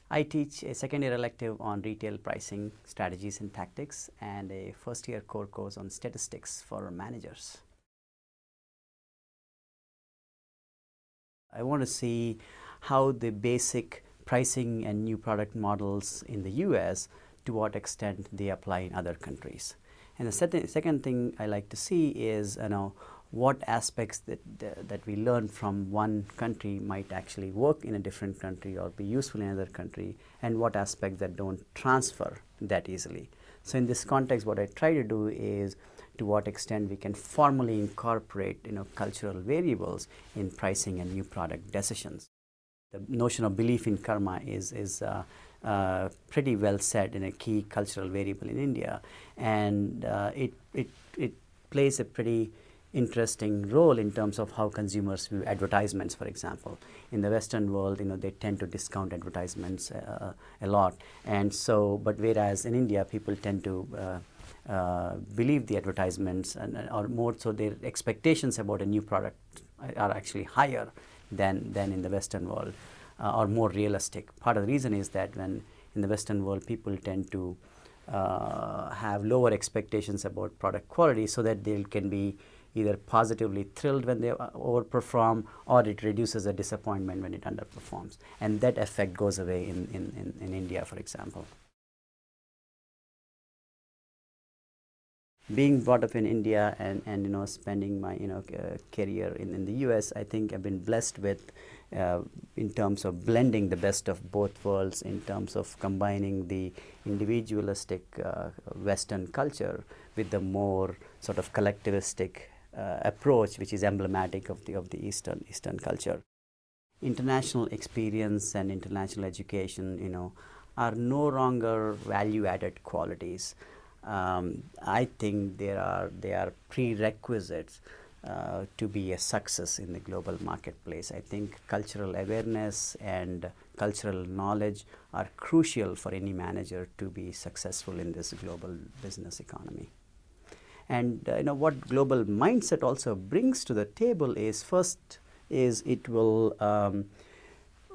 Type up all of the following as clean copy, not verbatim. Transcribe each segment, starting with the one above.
I teach a second year elective on retail pricing strategies and tactics and a first year core course on statistics for managers. I want to see how the basic pricing and new product models in the US, to what extent they apply in other countries. And the second thing I like to see is what aspects that we learn from one country might actually work in a different country or be useful in another country, and what aspects that don't transfer that easily. So in this context, what I try to do is to what extent we can formally incorporate cultural variables in pricing and new product decisions. The notion of belief in karma is pretty well said in a key cultural variable in India, and it plays a pretty interesting role in terms of how consumers view advertisements. For example, in the Western world, they tend to discount advertisements a lot, and so but whereas in India, people tend to believe the advertisements, or more so their expectations about a new product are actually higher than in the Western world, or more realistic. Part of the reason is that when in the Western world, people tend to have lower expectations about product quality, so that they can be either positively thrilled when they overperform, or it reduces the disappointment when it underperforms. And that effect goes away in India, for example. Being brought up in India and spending my career in the US, I think I've been blessed with in terms of blending the best of both worlds, in terms of combining the individualistic Western culture with the more sort of collectivistic approach, which is emblematic of the Eastern culture. International experience and international education, are no longer value-added qualities. I think they are prerequisites to be a success in the global marketplace. I think cultural awareness and cultural knowledge are crucial for any manager to be successful in this global business economy. And what global mindset also brings to the table is, first, is it will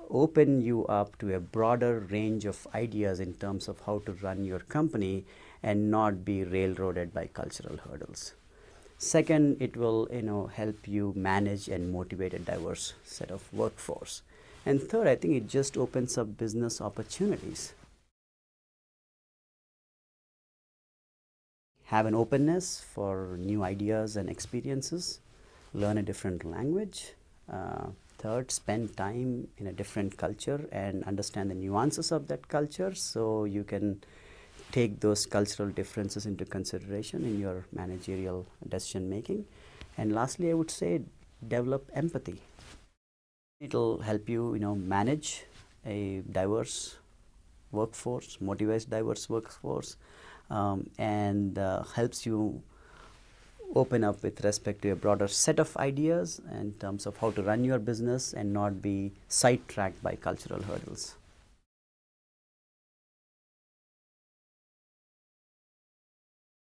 open you up to a broader range of ideas in terms of how to run your company and not be railroaded by cultural hurdles. Second, it will help you manage and motivate a diverse set of workforce. And third, I think it just opens up business opportunities. Have an openness for new ideas and experiences, learn a different language. Third, spend time in a different culture and understand the nuances of that culture, so you can take those cultural differences into consideration in your managerial decision making. And lastly, I would say develop empathy. It'll help you, manage a diverse workforce, motivates diverse workforce, and helps you open up with respect to a broader set of ideas in terms of how to run your business and not be sidetracked by cultural hurdles.